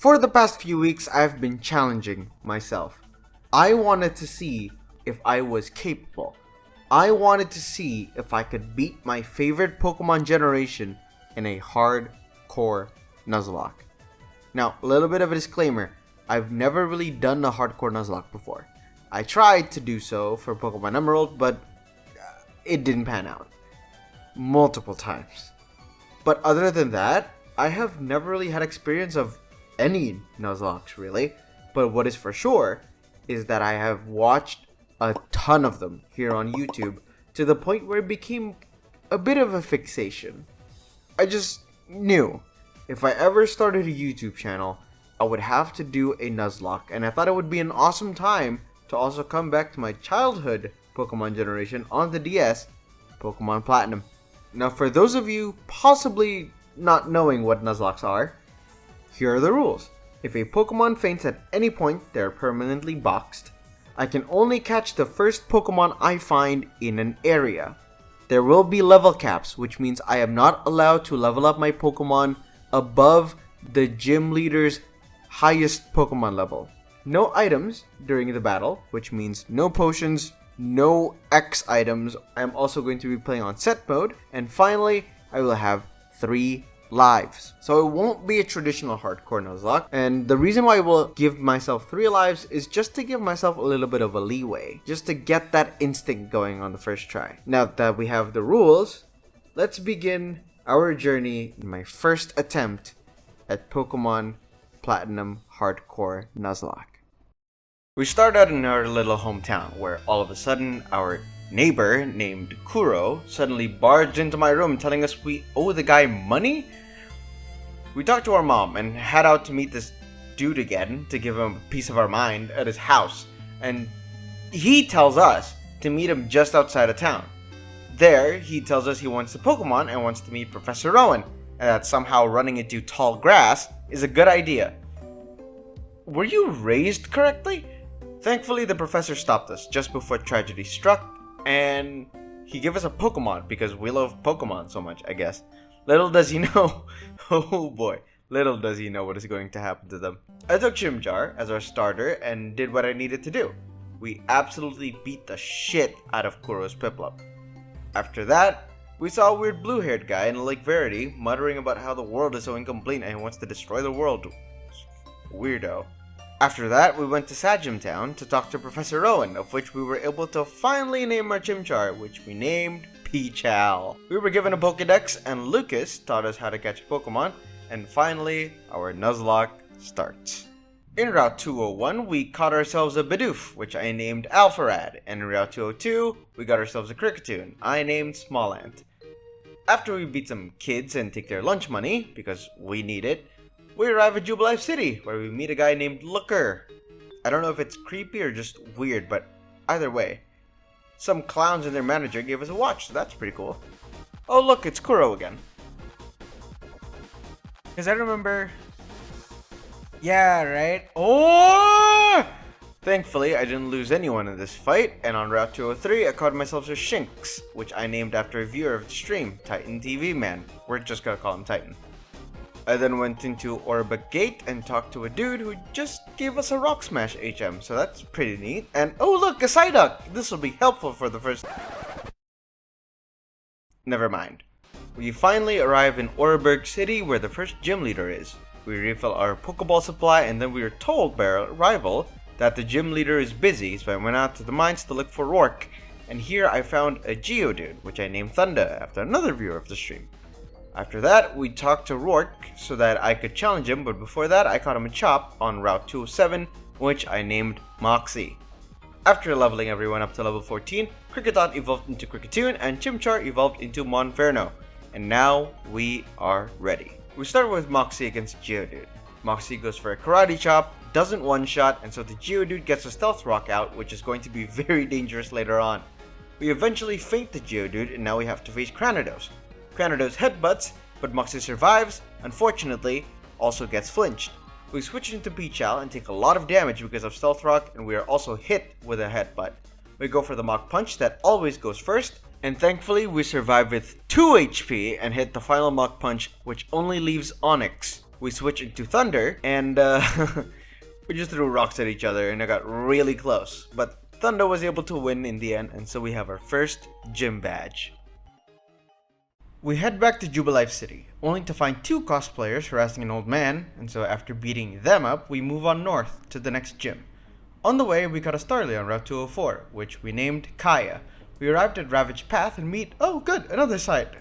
For the past few weeks, I've been challenging myself. I wanted to see if I was capable. I wanted to see if I could beat my favorite Pokemon generation in a hardcore Nuzlocke. Now, a little bit of a disclaimer. I've never really done a hardcore Nuzlocke before. I tried to do so for Pokemon Emerald, but it didn't pan out. Multiple times. But other than that, I have never really had experience of any Nuzlockes really. But what is for sure is that I have watched a ton of them here on YouTube to the point where it became a bit of a fixation. I just knew if I ever started a YouTube channel, I would have to do a Nuzlocke, and I thought it would be an awesome time to also come back to my childhood Pokemon generation on the DS, Pokemon Platinum. Now, for those of you possibly not knowing what Nuzlockes are, here are the rules. If a Pokemon faints at any point, they're permanently boxed. I can only catch the first Pokemon I find in an area. There will be level caps, which means I am not allowed to level up my Pokemon above the gym leader's highest Pokemon level. No items during the battle, which means no potions, no X items. I'm also going to be playing on set mode. And finally, I will have 3 lives. So it won't be a traditional hardcore Nuzlocke. And the reason why I will give myself 3 lives is just to give myself a little bit of a leeway. Just to get that instinct going on the first try. Now that we have the rules, let's begin our journey in my first attempt at Pokemon Platinum Hardcore Nuzlocke. We start out in our little hometown where all of a sudden our neighbor named Kuro suddenly barged into my room telling us we owe the guy money. We talked to our mom and head out to meet this dude again to give him a piece of our mind at his house, and he tells us to meet him just outside of town. There, he tells us he wants a Pokemon and wants to meet Professor Rowan, and that somehow running into tall grass is a good idea. Were you raised correctly? Thankfully, the professor stopped us just before tragedy struck, and he gave us a Pokemon because we love Pokemon so much, I guess. Little does he know, oh boy, little does he know what is going to happen to them. I took Chimchar as our starter and did what I needed to do. We absolutely beat the shit out of Kuro's Piplup. After that, we saw a weird blue-haired guy in Lake Verity muttering about how the world is so incomplete and he wants to destroy the world. Weirdo. After that, we went to Sajim Town to talk to Professor Rowan, of which we were able to finally name our Chimchar, which we named Peachal. We were given a Pokedex, and Lucas taught us how to catch Pokemon, and finally, our Nuzlocke starts. In Route 201, we caught ourselves a Bidoof, which I named Alpharad, and in Route 202, we got ourselves a Kricketune, I named Smallant. After we beat some kids and take their lunch money, because we need it, we arrive at Jubilife City, where we meet a guy named Looker. I don't know if it's creepy or just weird, but either way. Some clowns and their manager gave us a watch, so that's pretty cool. Oh look, it's Kuro again. Because I remember... Yeah, right? Oh! Thankfully, I didn't lose anyone in this fight, and on Route 203, I caught myself a Shinx, which I named after a viewer of the stream, Titan TV Man. We're just gonna call him Titan. I then went into Orbeck Gate and talked to a dude who just gave us a Rock Smash HM, so that's pretty neat. And oh look, a Psyduck! This will be helpful for the first... Never mind. We finally arrive in Orbeck City where the first gym leader is. We refill our Pokeball supply and then we were told by our rival that the gym leader is busy, so I went out to the mines to look for Rourke. And here I found a Geodude, which I named Thunder after another viewer of the stream. After that, we talked to Rourke so that I could challenge him, but before that, I caught him a Chop on Route 207, which I named Moxie. After leveling everyone up to level 14, Kricketot evolved into Kricketune and Chimchar evolved into Monferno. And now, we are ready. We start with Moxie against Geodude. Moxie goes for a Karate Chop, doesn't one-shot, and so the Geodude gets a Stealth Rock out, which is going to be very dangerous later on. We eventually feint the Geodude, and now we have to face Cranidos. Cranidos headbutts, but Moxie survives, unfortunately, also gets flinched. We switch into Peachal and take a lot of damage because of Stealth Rock, and we are also hit with a headbutt. We go for the Mach Punch that always goes first, and thankfully we survive with 2 HP and hit the final Mach Punch, which only leaves Onix, we switched into Thunder, and we just threw rocks at each other, and it got really close. But Thunder was able to win in the end, and so we have our first gym badge. We head back to Jubilife City, only to find two cosplayers harassing an old man, and so after beating them up, we move on north to the next gym. On the way, we caught a Starly on Route 204, which we named Kaya. We arrived at Ravaged Path and meet, oh good, another site.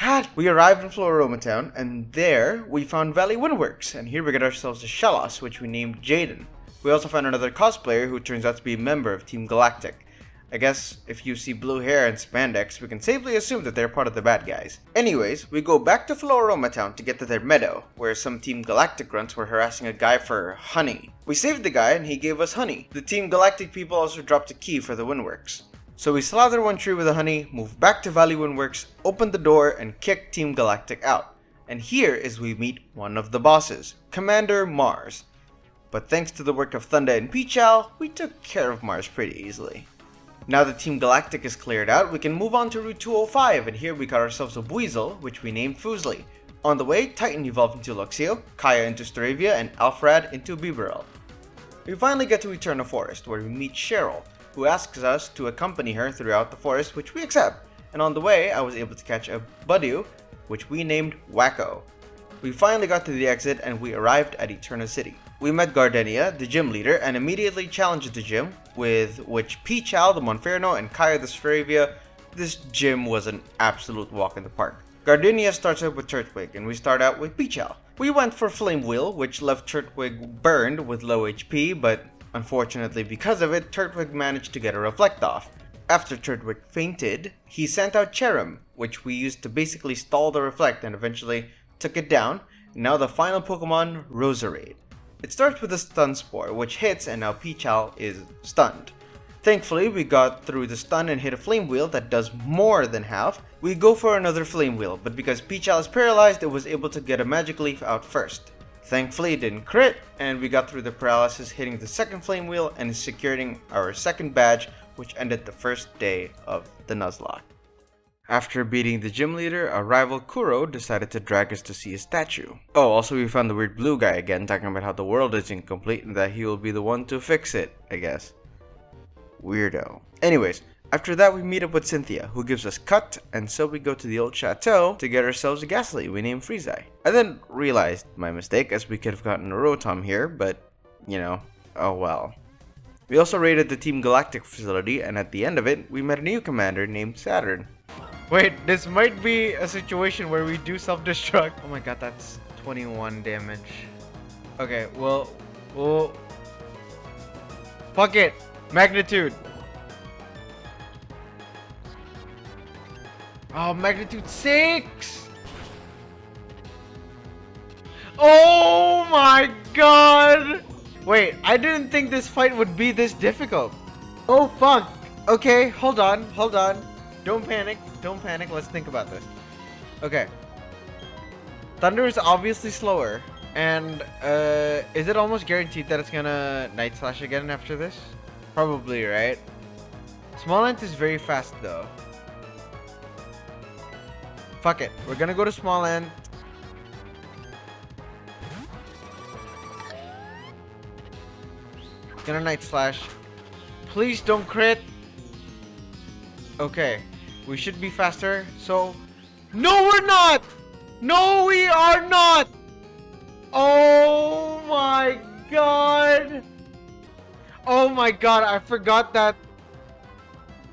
God! We arrived in Floroma Town, and there we found Valley Windworks, and here we got ourselves a Shellos, which we named Jaden. We also found another cosplayer who turns out to be a member of Team Galactic. I guess if you see blue hair and spandex, we can safely assume that they're part of the bad guys. Anyways, we go back to Floroma Town to get to their meadow, where some Team Galactic grunts were harassing a guy for honey. We saved the guy and he gave us honey. The Team Galactic people also dropped a key for the Windworks. So we slather one tree with the honey, move back to Valley Windworks, open the door, and kick Team Galactic out. And here is we meet one of the bosses, Commander Mars. But thanks to the work of Thunder and Pichal, we took care of Mars pretty easily. Now that Team Galactic is cleared out, we can move on to Route 205, and here we got ourselves a Buizel, which we named Fuslie. On the way, Titan evolved into Luxio, Kaya into Staravia, and Alfred into Bibarel. We finally get to Eterna Forest, where we meet Cheryl, who asks us to accompany her throughout the forest, which we accept. And on the way, I was able to catch a Budew, which we named Wacko. We finally got to the exit and we arrived at Eterna City. We met Gardenia, the gym leader, and immediately challenged the gym, with which Pichal, the Monferno, and Kaya the Staravia. This gym was an absolute walk in the park. Gardenia starts out with Turtwig, and we start out with Pichal. We went for Flame Wheel, which left Turtwig burned with low HP, but unfortunately because of it, Turtwig managed to get a Reflect off. After Turtwig fainted, he sent out Cherrim, which we used to basically stall the Reflect and eventually took it down. Now the final Pokemon, Roserade. It starts with a Stun Spore, which hits and now Pichal is stunned. Thankfully, we got through the stun and hit a Flame Wheel that does more than half. We go for another Flame Wheel, but because Pichal is paralyzed, it was able to get a Magic Leaf out first. Thankfully, it didn't crit, and we got through the paralysis hitting the second Flame Wheel and securing our second badge, which ended the first day of the Nuzlocke. After beating the gym leader, our rival Kuro decided to drag us to see his statue. Oh, also we found the weird blue guy again, talking about how the world is incomplete and that he will be the one to fix it, I guess. Weirdo. Anyways, after that we meet up with Cynthia, who gives us Cut, and so we go to the old chateau to get ourselves a Ghastly we named Freezai. I then realized my mistake, as we could have gotten a Rotom here, but, you know, oh well. We also raided the Team Galactic facility, and at the end of it, we met a new commander named Saturn. Wait, this might be a situation where we do self-destruct. Oh my god, that's 21 damage. Okay, well... Fuck it! Magnitude! Oh, magnitude 6! Oh my god! Wait, I didn't think this fight would be this difficult. Oh fuck! Okay, hold on. Don't panic, let's think about this. Okay. Thunder is obviously slower, and is it almost guaranteed that it's gonna Night Slash again after this? Probably, right? Smollent is very fast though. Fuck it, we're gonna go to Smollent. Gonna Night Slash. Please don't crit. Okay, we should be faster, so... No, we're not! No, we are not! Oh my god! Oh my god, I forgot that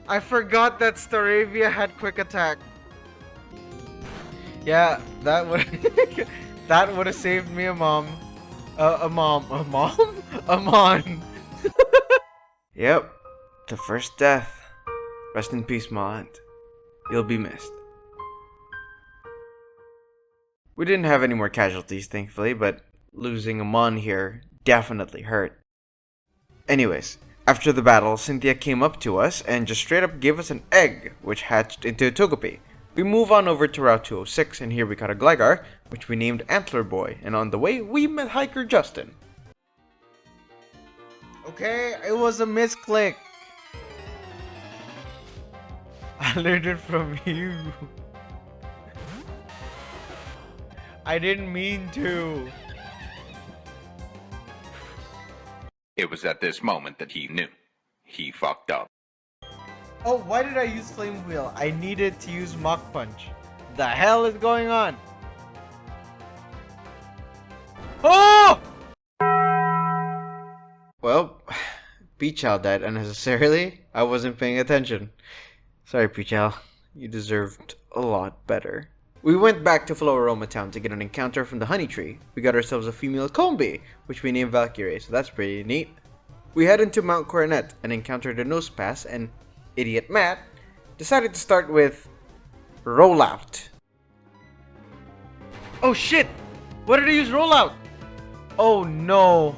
Staravia had Quick Attack. Yeah, that would that would have saved me a mon. Yep, the first death. Rest in peace, Mont. You'll be missed. We didn't have any more casualties, thankfully, but losing a Mon here definitely hurt. Anyways, after the battle, Cynthia came up to us and just straight up gave us an egg, which hatched into a Togepi. We move on over to Route 206, and here we got a Gligar, which we named Antler Boy, and on the way, we met Hiker Justin. Okay, it was a misclick. I learned it from you. I didn't mean to. It was at this moment that he knew. He fucked up. Oh, why did I use Flame Wheel? I needed to use Mach Punch. The hell is going on? Oh! Well, Pichal died unnecessarily. I wasn't paying attention. Sorry, Pichal. You deserved a lot better. We went back to Floaroma Town to get an encounter from the honey tree. We got ourselves a female Combi, which we named Valkyrie, so that's pretty neat. We head into Mount Coronet and encountered a nose pass, and idiot Matt decided to start with Rollout. Oh shit! What did I use Rollout? Oh no!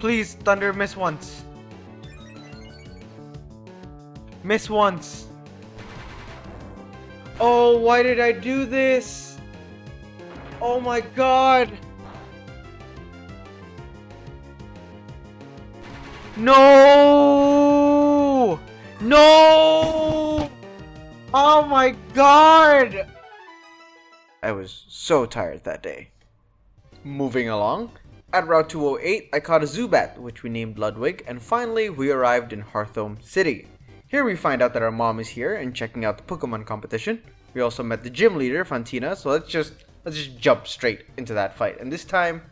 Please, Thunder, miss once. Miss once. Oh, why did I do this? Oh my god. No! No! Oh my god! I was so tired that day. Moving along. At Route 208, I caught a Zubat, which we named Ludwig, and finally we arrived in Hearthome City. Here we find out that our mom is here and checking out the Pokemon competition. We also met the gym leader, Fantina, so let's just jump straight into that fight. And this time,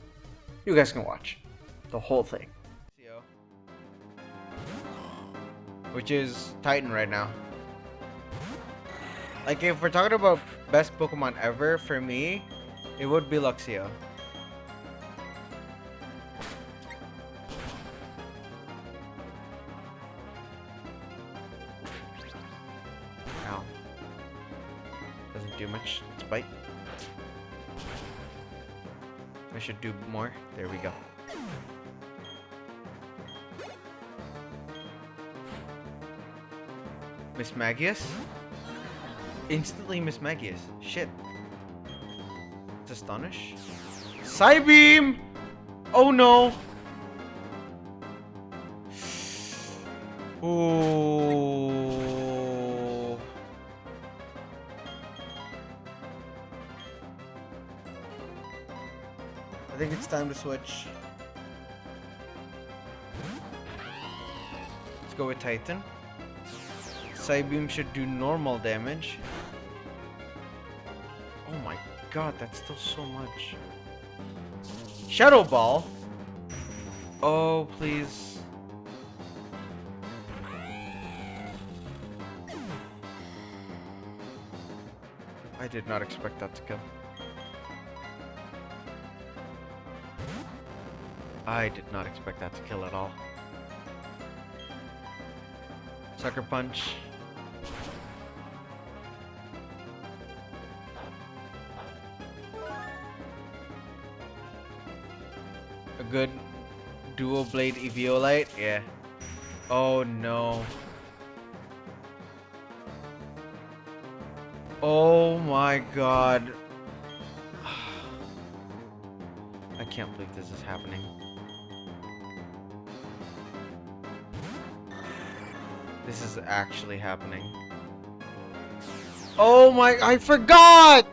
you guys can watch the whole thing. Which is Titan right now. Like, if we're talking about best Pokemon ever, for me, it would be Luxio. Ow. Doesn't do much. It's bite. I should do more. There we go. Miss Magius? Instantly Miss Magius. Shit. It's Astonish. Psybeam! Oh no! Ooh. I think it's time to switch. Let's go with Titan. Psybeam should do normal damage. Oh my god, that's still so much. Shadow Ball? Oh, please. I did not expect that to kill. I did not expect that to kill at all. Sucker Punch. A good dual blade Eviolite? Yeah. Oh no. Oh my god. I can't believe this is happening. This is actually happening. Oh my, I forgot!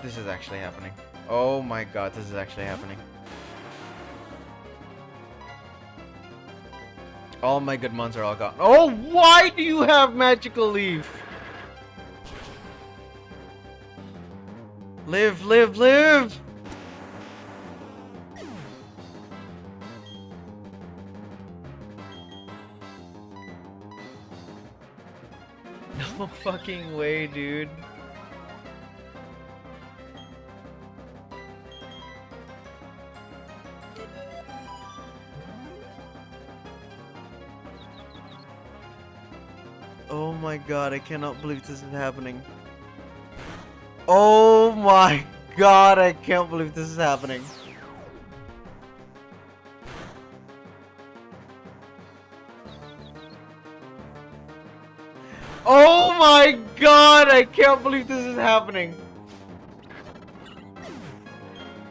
This is actually happening. Oh my god, this is actually happening. All my good mons are all gone. Oh, why do you have Magical Leaf? Live, live, live! No fucking way, dude. Oh my god, I cannot believe this is happening. Oh my god, I can't believe this is happening. Oh my god, I can't believe this is happening.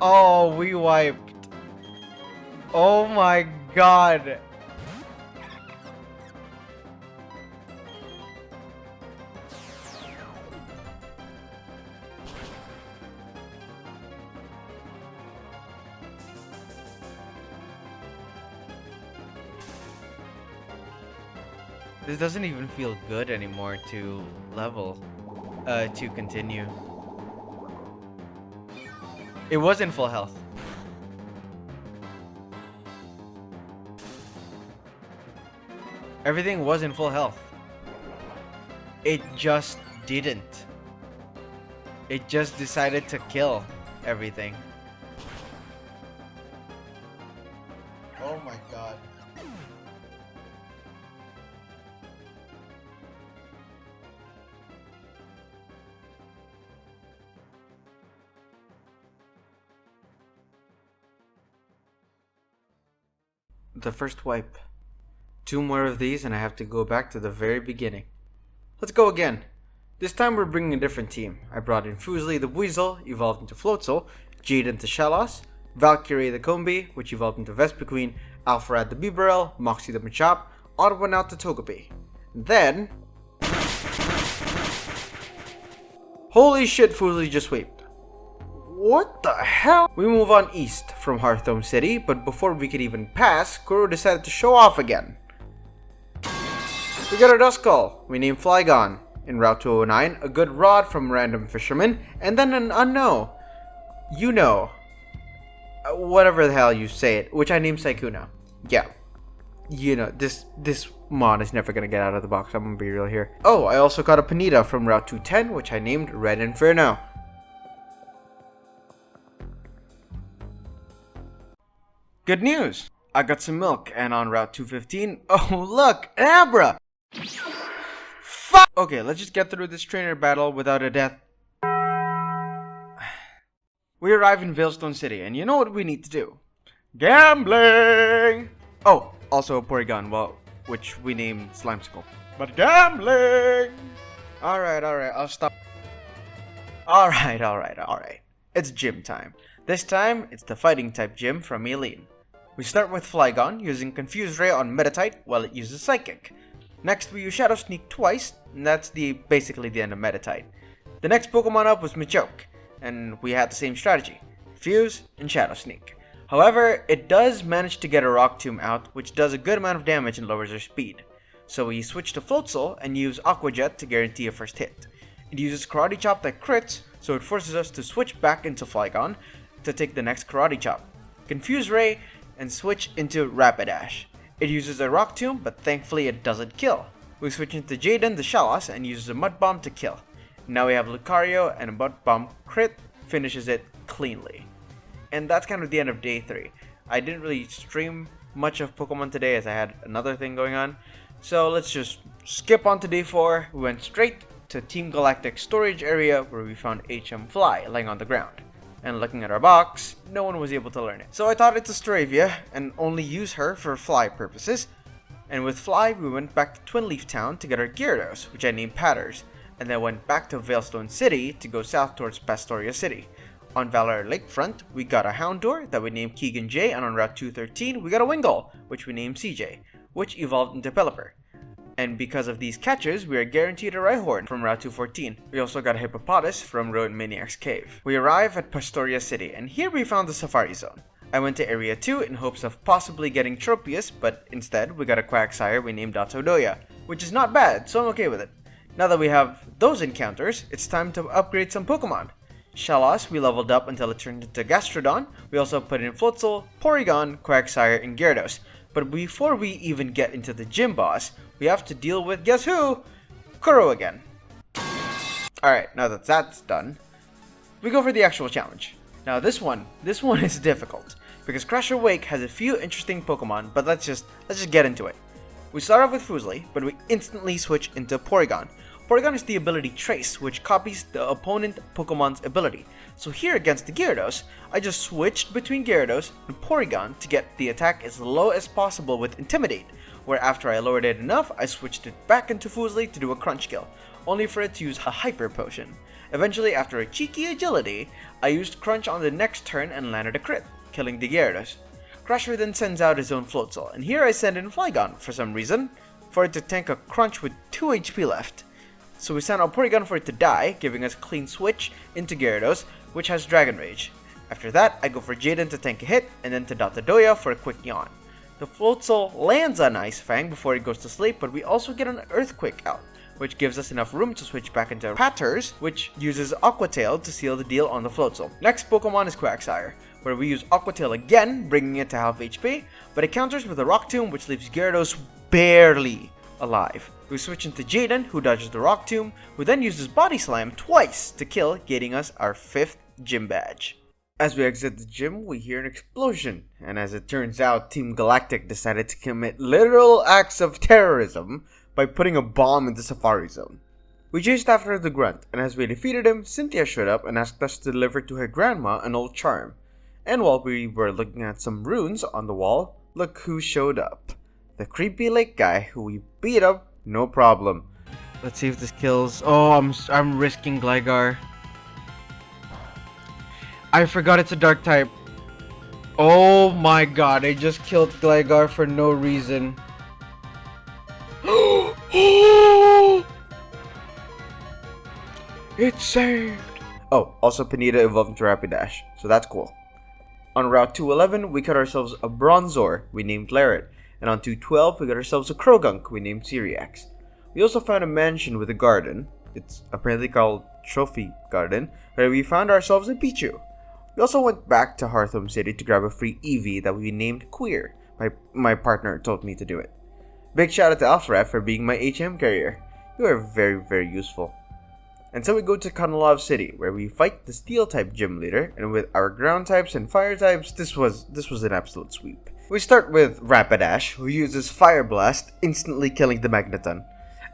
Oh, we wiped. Oh my god. This doesn't even feel good anymore to level, to continue. It was in full health. Everything was in full health. It just didn't. It just decided to kill everything. Oh my god. The first wipe. 2 more of these and I have to go back to the very beginning. Let's go again. This time we're bringing a different team. I brought in Fuslie the Weasel, evolved into Floatzel, Jaden the Shellos, Valkyrie the Combi, which evolved into Vespiquen, Alpharad the Bibarel, Moxie the Machop, Ottawa out the Togepi. Then... Holy shit, Fuslie just swept. What the hell? We move on east from Hearthome City, but before we could even pass, Kuro decided to show off again. We got a Duskull, we named Flygon. In Route 209, a good rod from random fisherman, and then an unknown. You know. Whatever the hell you say it, which I named Sykkuno. Yeah. You know, this mod is never gonna get out of the box, I'm gonna be real here. Oh, I also got a Ponyta from Route 210, which I named Red Inferno. Good news! I got some milk, and on Route 215, oh look, an Abra! Fuck! Okay, let's just get through this trainer battle without a death. We arrive in Veilstone City, and you know what we need to do? Gambling! Oh, also a Porygon, well, which we named Slimesicle. But gambling! Alright, I'll stop. Alright. It's gym time. This time, it's the fighting type gym from Eileen. We start with Flygon, using Confuse Ray on Metatite while it uses Psychic. Next, we use Shadow Sneak twice, and that's basically the end of Metatite. The next Pokemon up was Machoke, and we had the same strategy, Fuse and Shadow Sneak. However, it does manage to get a Rock Tomb out, which does a good amount of damage and lowers our speed. So we switch to Floatzel and use Aqua Jet to guarantee a first hit. It uses Karate Chop that crits, so it forces us to switch back into Flygon to take the next Karate Chop, Confuse Ray, and switch into Rapidash. It uses a Rock Tomb, but thankfully it doesn't kill. We switch into Jaden the Shellos and uses a Mud Bomb to kill. Now we have Lucario, and a Mud Bomb crit finishes it cleanly. And that's kind of the end of day 3. I didn't really stream much of Pokemon today as I had another thing going on. So let's just skip on to day 4. We went straight to Team Galactic storage area where we found HM Fly lying on the ground. And looking at our box, no one was able to learn it. So I taught it to Staravia and only use her for fly purposes. And with Fly, we went back to Twin Leaf Town to get our Gyarados, which I named Patters, and then went back to Veilstone City to go south towards Pastoria City. On Valor Lakefront, we got a Houndour that we named Keegan J, and on Route 213, we got a Wingull, which we named CJ, which evolved into Pelipper. And because of these catches, we are guaranteed a Rhyhorn from Route 214. We also got a Hippopotas from Road Maniac's Cave. We arrive at Pastoria City, and here we found the Safari Zone. I went to Area 2 in hopes of possibly getting Tropius, but instead we got a Quagsire we named Dodoya, which is not bad, so I'm okay with it. Now that we have those encounters, it's time to upgrade some Pokemon. Shellos we leveled up until it turned into Gastrodon. We also put in Floatzel, Porygon, Quagsire, and Gyarados. But before we even get into the gym boss, we have to deal with, guess who? Kuro again. Alright, now that that's done, we go for the actual challenge. Now this one is difficult, because Crusher Wake has a few interesting Pokemon, but let's just get into it. We start off with Fuslie, but we instantly switch into Porygon. Porygon is the ability Trace, which copies the opponent Pokemon's ability. So here against the Gyarados, I just switched between Gyarados and Porygon to get the attack as low as possible with Intimidate, where after I lowered it enough, I switched it back into Fuslie to do a Crunch Kill, only for it to use a Hyper Potion. Eventually, after a cheeky agility, I used Crunch on the next turn and landed a crit, killing the Gyarados. Crusher then sends out his own Floatzel, and here I send in Flygon for some reason, for it to tank a Crunch with 2 HP left. So we send out Porygon for it to die, giving us a clean switch into Gyarados, which has Dragon Rage. After that, I go for Jaden to tank a hit, and then to Dotadoya for a quick yawn. The Floatzel lands on Ice Fang before it goes to sleep, but we also get an Earthquake out, which gives us enough room to switch back into Patters, which uses Aqua Tail to seal the deal on the Floatzel. Next Pokemon is Quagsire, where we use Aqua Tail again, bringing it to half HP, but it counters with a Rock Tomb, which leaves Gyarados barely alive. We switch into Jaden, who dodges the Rock Tomb, who then uses Body Slam twice to kill, getting us our 5th gym badge. As we exit the gym, we hear an explosion, and as it turns out, Team Galactic decided to commit literal acts of terrorism by putting a bomb in the Safari Zone. We chased after the grunt, and as we defeated him, Cynthia showed up and asked us to deliver to her grandma an old charm. And while we were looking at some runes on the wall, look who showed up. The creepy lake guy who we beat up, no problem. Let's see if this kills. Oh, I'm risking Gligar. I forgot it's a dark type. Oh my god, I just killed Gligar for no reason. It's saved! Oh, also Pineda evolved into Rapidash, so that's cool. On Route 211, we got ourselves a Bronzor, we named Lariat, and on 212, we got ourselves a Krogunk, we named Syriax. We also found a mansion with a garden, it's apparently called Trophy Garden, where we found ourselves a Pichu. We also went back to Hearthome City to grab a free Eevee that we named Queer. My partner told me to do it. Big shout out to Alpharef for being my HM carrier. You are very, very useful. And so we go to Kanalov City, where we fight the Steel-type gym leader, and with our ground types and fire types, this was an absolute sweep. We start with Rapidash, who uses Fire Blast, instantly killing the Magneton.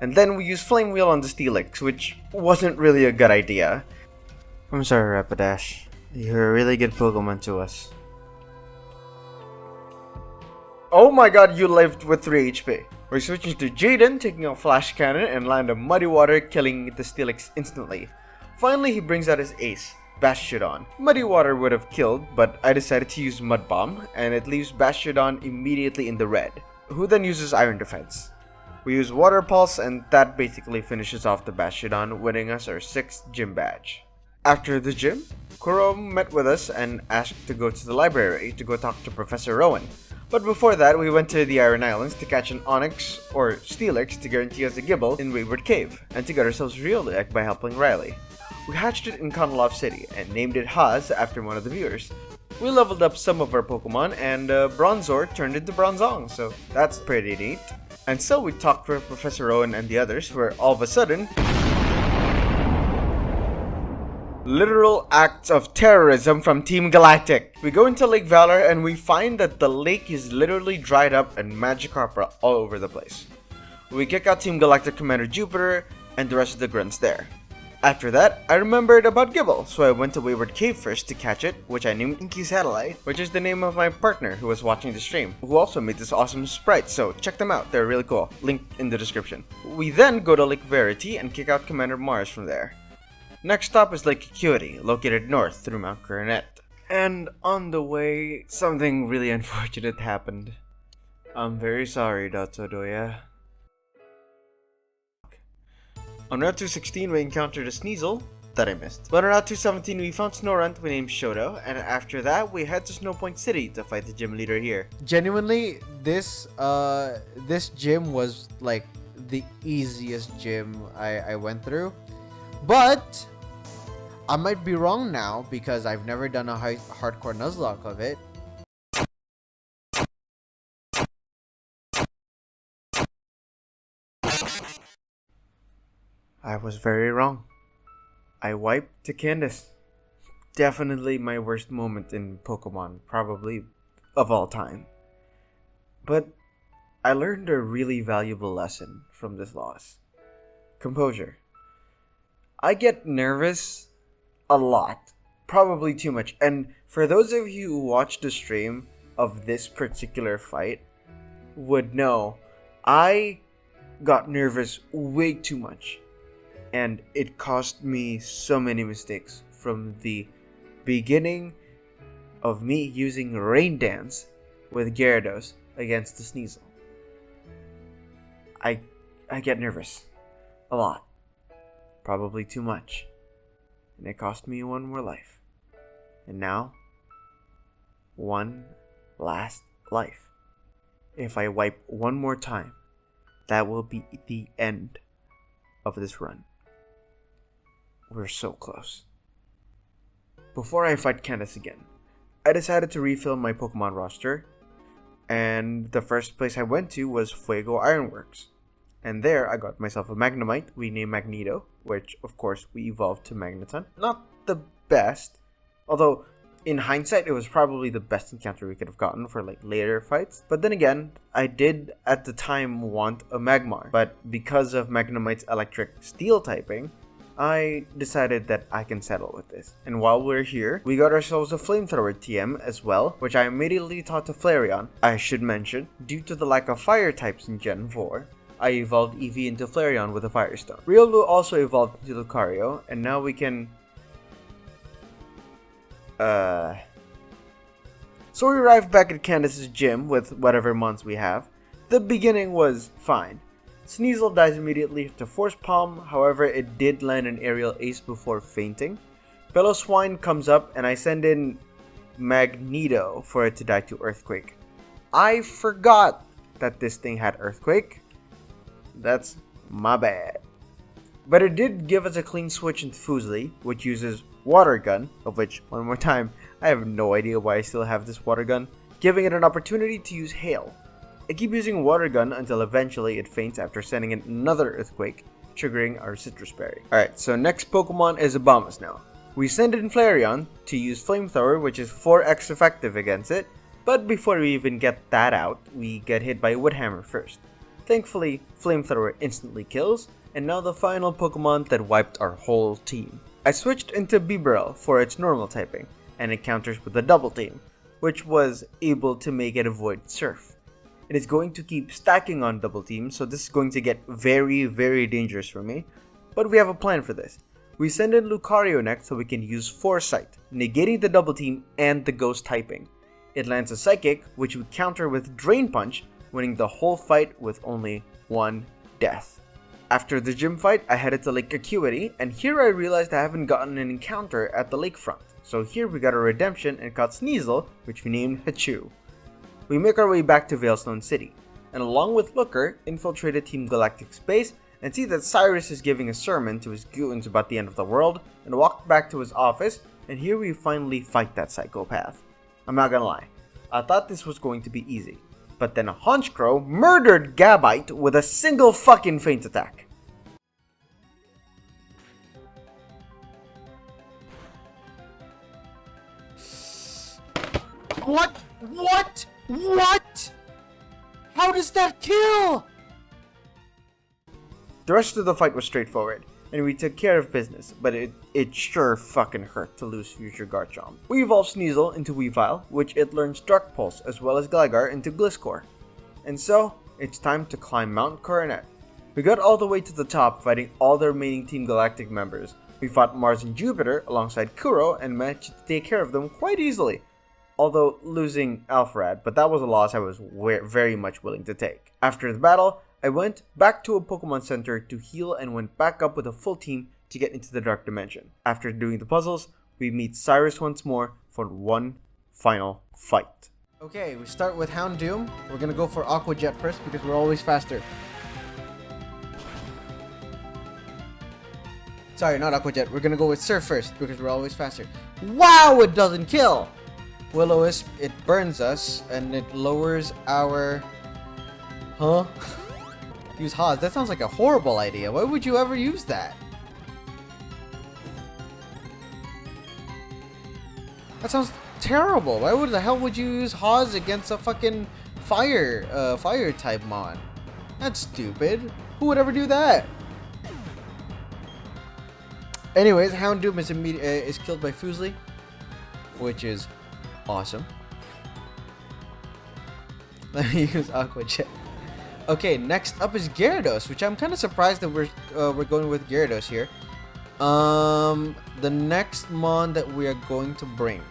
And then we use Flame Wheel on the Steelix, which wasn't really a good idea. I'm sorry, Rapidash. You're a really good Pokemon to us. Oh my god, you lived with 3 HP. We're switching to Jaden, taking out Flash Cannon and land a Muddy Water, killing the Steelix instantly. Finally, he brings out his ace, Bastiodon. Muddy Water would have killed, but I decided to use Mud Bomb, and it leaves Bastiodon immediately in the red, who then uses Iron Defense. We use Water Pulse, and that basically finishes off the Bastiodon, winning us our 6th gym badge. After the gym, Kuro met with us and asked to go to the library to go talk to Professor Rowan. But before that, we went to the Iron Islands to catch an Onix or Steelix to guarantee us a Gibble in Wayward Cave, and to get ourselves real egg by helping Riley. We hatched it in Kanalov City and named it Haas after one of the viewers. We leveled up some of our Pokemon, and Bronzor turned into Bronzong, so that's pretty neat. And so we talked with Professor Rowan and the others, where all of a sudden, literal acts of terrorism from Team Galactic. We go into Lake Valor and we find that the lake is literally dried up and Magikarp are all over the place. We kick out Team Galactic Commander Jupiter and the rest of the grunts there. After that, I remembered about Gibble, so I went to Wayward Cave first to catch it, which I named INKYSATTELITE, which is the name of my partner who was watching the stream, who also made this awesome sprite, so check them out, they're really cool. Link in the description. We then go to Lake Verity and kick out Commander Mars from there. Next stop is Lake Acuity, located north through Mount Coronet. And on the way, something really unfortunate happened. I'm very sorry, Dotadoya. On Route 216, we encountered a Sneasel that I missed. But on Route 217, we found Snorunt we named Shoto, and after that, we head to Snowpoint City to fight the gym leader here. Genuinely, this gym was like the easiest gym I went through. But I might be wrong now because I've never done a hardcore Nuzlocke of it. I was very wrong. I wiped to Candace. Definitely my worst moment in Pokemon, probably of all time. But I learned a really valuable lesson from this loss. Composure. I get nervous a lot, probably too much. And for those of you who watched the stream of this particular fight would know, I got nervous way too much. And it cost me so many mistakes, from the beginning of me using Rain Dance with Gyarados against the Sneasel. I get nervous. A lot. Probably too much. And it cost me one more life. And now, one last life. If I wipe one more time, that will be the end of this run. We're so close. Before I fight Candace again, I decided to refill my Pokemon roster, and the first place I went to was Fuego Ironworks. And there I got myself a Magnemite we named Magneto, which of course we evolved to Magneton. Not the best, although in hindsight it was probably the best encounter we could have gotten for like later fights. But then again, I did at the time want a Magmar, but because of Magnemite's electric steel typing, I decided that I can settle with this. And while we're here, we got ourselves a Flamethrower TM as well, which I immediately taught to Flareon. I should mention, due to the lack of fire types in Gen 4, I evolved Eevee into Flareon with a Firestone. Riolu also evolved into Lucario, and now we can... So we arrived back at Candace's gym with whatever mons we have. The beginning was fine. Sneasel dies immediately to Force Palm, however it did land an aerial ace before fainting. Swine comes up and I send in Magneto for it to die to Earthquake. I forgot that this thing had Earthquake. That's my bad. But it did give us a clean switch into Fuslie, which uses Water Gun, of which, one more time, I have no idea why I still have this Water Gun, giving it an opportunity to use Hail. I keep using Water Gun until eventually it faints after sending in another Earthquake, triggering our Citrus Berry. Alright, so next Pokemon is Abomas now. We send in Flareon to use Flamethrower, which is 4x effective against it, but before we even get that out, we get hit by Woodhammer first. Thankfully, Flamethrower instantly kills, and now the final Pokemon that wiped our whole team. I switched into Bibarel for its normal typing, and it counters with a double team, which was able to make it avoid Surf. It is going to keep stacking on double teams, so this is going to get very, very dangerous for me, but we have a plan for this. We send in Lucario next so we can use Foresight, negating the double team and the ghost typing. It lands a Psychic, which we counter with Drain Punch, winning the whole fight with only one death. After the gym fight, I headed to Lake Acuity, and here I realized I haven't gotten an encounter at the lakefront. So here we got a redemption and caught Sneasel, which we named Hachu. We make our way back to Veilstone City, and along with Looker, infiltrated Team Galactic's base and see that Cyrus is giving a sermon to his goons about the end of the world, and walked back to his office, and here we finally fight that psychopath. I'm not gonna lie, I thought this was going to be easy. But then Honchkrow murdered Gabite with a single fucking feint attack. What? What? What? How does that kill? The rest of the fight was straightforward, and we took care of business, but it sure fucking hurt to lose future Garchomp. We evolved Sneasel into Weavile, which it learns Dark Pulse, as well as Gligar into Gliscor. And so, it's time to climb Mount Coronet. We got all the way to the top, fighting all the remaining Team Galactic members. We fought Mars and Jupiter alongside Kuro and managed to take care of them quite easily. Although losing Alpharad, but that was a loss I was very much willing to take. After the battle, I went back to a Pokemon Center to heal and went back up with a full team to get into the Dark Dimension. After doing the puzzles, we meet Cyrus once more for one final fight. Okay, we start with Houndoom. We're gonna go for Aqua Jet first because we're always faster. Sorry, not Aqua Jet. We're gonna go with Surf first because we're always faster. Wow, it doesn't kill! Will-O-Wisp, it burns us and it lowers our... Huh? Use Haas. That sounds like a horrible idea. Why would you ever use that? That sounds terrible. Why would the hell would you use Haas against a fucking fire type mon? That's stupid. Who would ever do that? Anyways, Houndoom is killed by Fuslie, which is awesome. Let me use Aqua Jet. Okay, next up is Gyarados, which I'm kind of surprised that we're going with Gyarados here. The next mon that we are going to bring.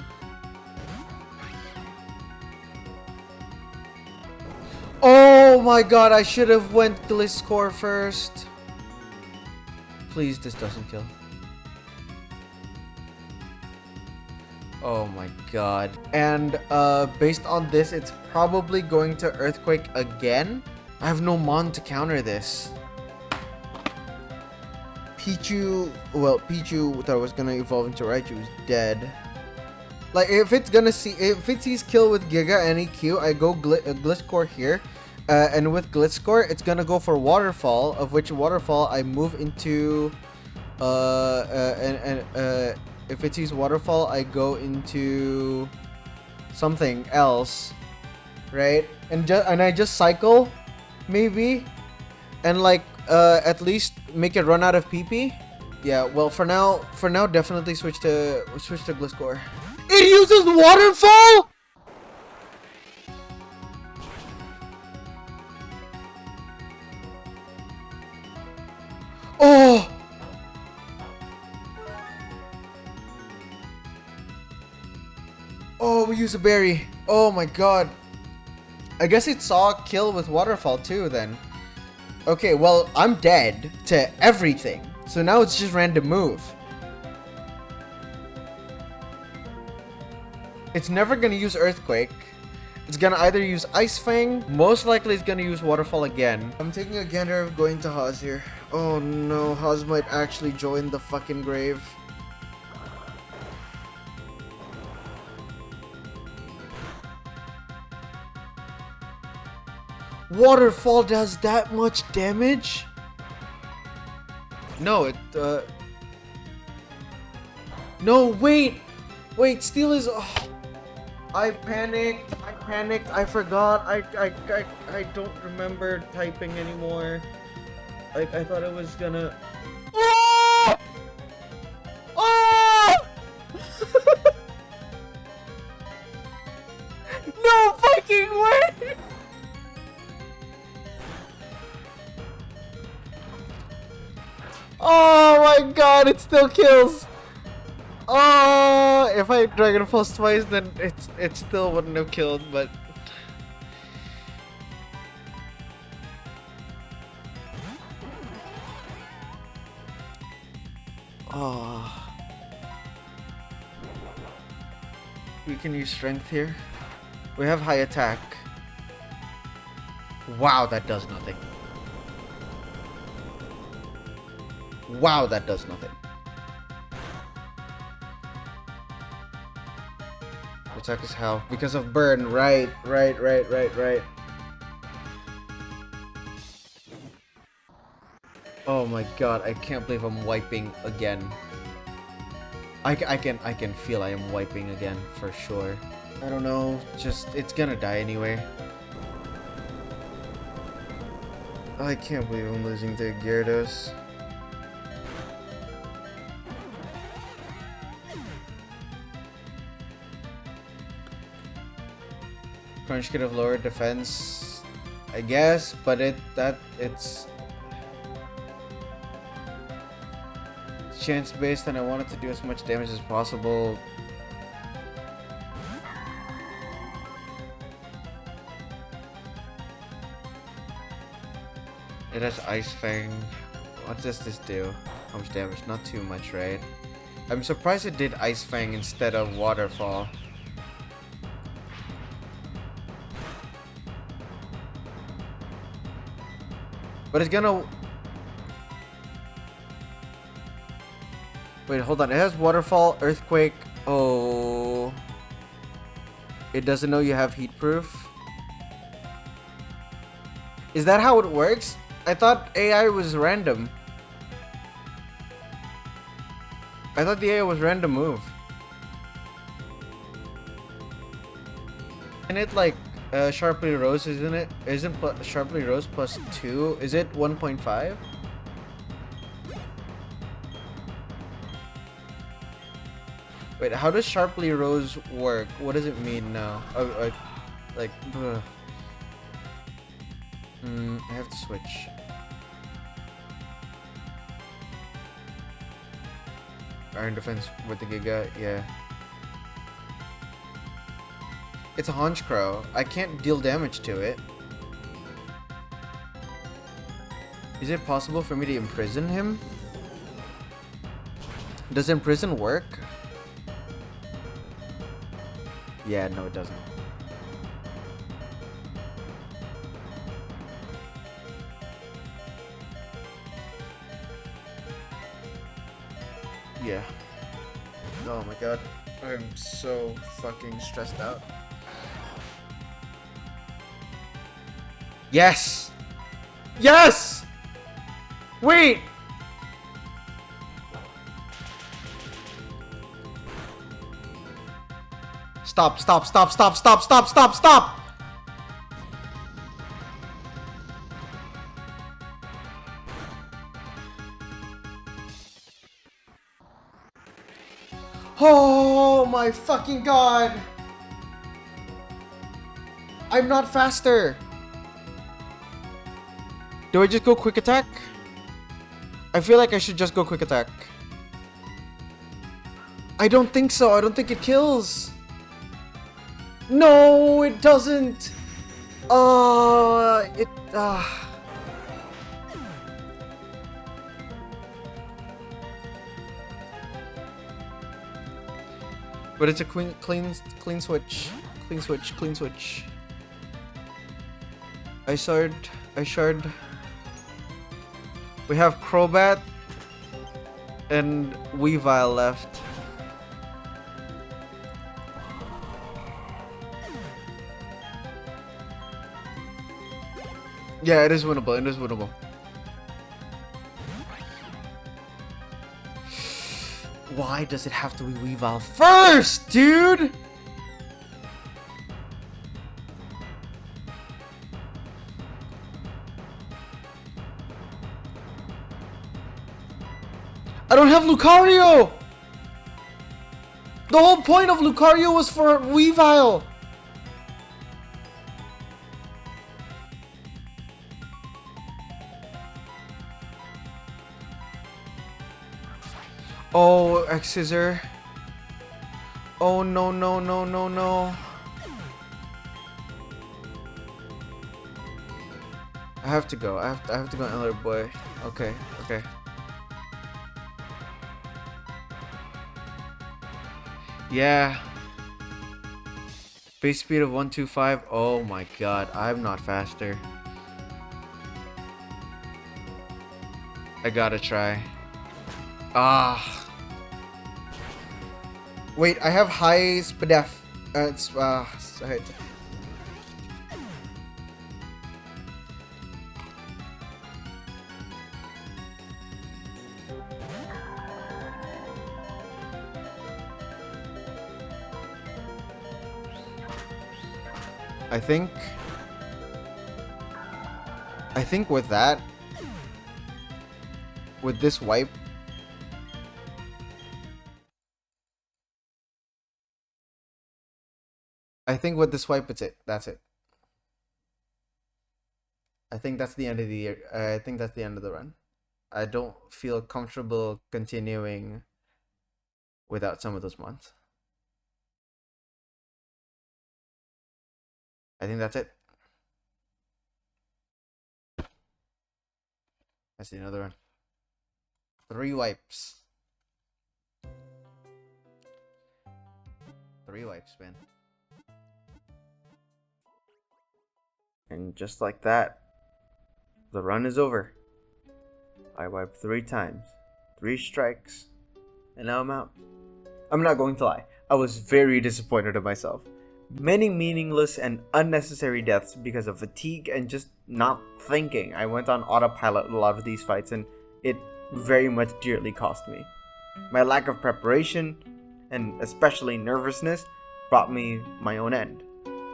Oh my god, I should have went Gliscor first. Please, this doesn't kill. Oh my god. And based on this, it's probably going to Earthquake again. I have no mon to counter this. Pichu, well, Pichu that was gonna evolve into Raichu is dead. Like if it sees kill with Giga any Q, I go Gliscor here, and with Gliscor, it's gonna go for Waterfall, of which Waterfall I move into, if it sees Waterfall, I go into something else, right? And I just cycle, maybe, and like at least make it run out of PP. Yeah, well for now definitely switch to Gliscor. It uses Waterfall? Oh! Oh, we use a berry. Oh my god. I guess it saw kill with Waterfall too then. Okay, well, I'm dead to everything. So now it's just random move. It's never gonna use Earthquake. It's gonna either use Ice Fang. Most likely it's gonna use Waterfall again. I'm taking a gander of going to Haas here. Oh no, Haas might actually join the fucking grave. Waterfall does that much damage? No, it no, wait! Wait, Steel is... Oh. I panicked, I forgot, I don't remember typing anymore. Like, I thought it was gonna... Oh! Oh! No fucking way! Oh my god, it still kills! Oh, if I Dragon Pulse twice, then it still wouldn't have killed, but... Oh. We can use Strength here. We have high attack. Wow, that does nothing. Wow, that does nothing. Attack is health because of burn. Right. Oh my god, I can't believe I'm wiping again. I can feel I am wiping again for sure. I don't know, just it's gonna die anyway. I can't believe I'm losing to Gyarados. Crunch could have lowered defense, I guess, but it's chance based, and I wanted to do as much damage as possible. It has Ice Fang. What does this do? How much damage? Not too much, right? I'm surprised it did Ice Fang instead of Waterfall. But it's gonna... Wait, hold on. It has Waterfall, Earthquake. Oh. It doesn't know you have Heat Proof. Is that how it works? I thought AI was random. I thought the AI was random move. And it like Sharply Rose, isn't it? Isn't Sharply Rose plus 2? Is it 1.5? Wait, how does Sharply Rose work? What does it mean now? Like, I have to switch. Iron defense with the Giga, yeah. It's a Honchkrow. I can't deal damage to it. Is it possible for me to imprison him? Does imprison work? Yeah, no it doesn't. Yeah. Oh my god. I'm so fucking stressed out. Yes! Yes! Wait! Stop, stop, stop, stop, stop, stop, stop, stop! Oh my fucking god! I'm not faster! Do I just go quick attack? I feel like I should just go quick attack. I don't think so. I don't think it kills. No, it doesn't. But it's a clean switch. Clean switch. Clean switch. I shard. We have Crobat and Weavile left. Yeah, it is winnable. It is winnable. Why does it have to be Weavile first, dude? I don't have Lucario! The whole point of Lucario was for Weavile! Oh, X-Scissor. Oh, no, no, no, no, no. I have to go. I have to go another boy. Okay, okay. Yeah. Base speed of 125. Oh my god, I'm not faster. I gotta try. Ah. Wait, I have high SPDEF. Sorry. I think with that, with this wipe, I think with this wipe, it's it. That's it. I think that's the end of the year. I think that's the end of the run. I don't feel comfortable continuing without some of those months. I think that's it. That's the another one. 3 wipes. 3 wipes, man. And just like that, the run is over. I wiped 3 times, 3 strikes, and now I'm out. I'm not going to lie, I was very disappointed in myself. Many meaningless and unnecessary deaths because of fatigue and just not thinking. I went on autopilot a lot of these fights and it very much dearly cost me. My lack of preparation, and especially nervousness, brought me my own end.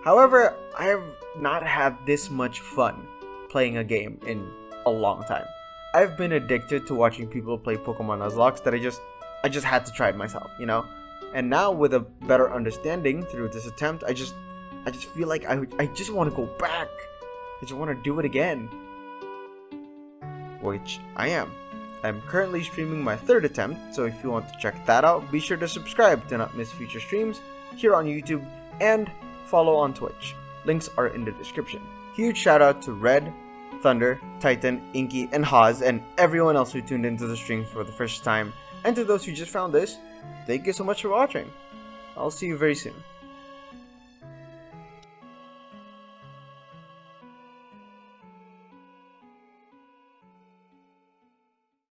However, I have not had this much fun playing a game in a long time. I've been addicted to watching people play Pokemon Nuzlocke that I just had to try it myself, you know? And now with a better understanding through this attempt, I just feel like I just want to go back. I just want to do it again. Which I am. I'm currently streaming my third attempt, so if you want to check that out, be sure to subscribe to not miss future streams here on YouTube and follow on Twitch. Links are in the description. Huge shout out to Red, Thunder, Titan, Inky, and Haas, and everyone else who tuned into the stream for the first time. And to those who just found this, thank you so much for watching. I'll see you very soon.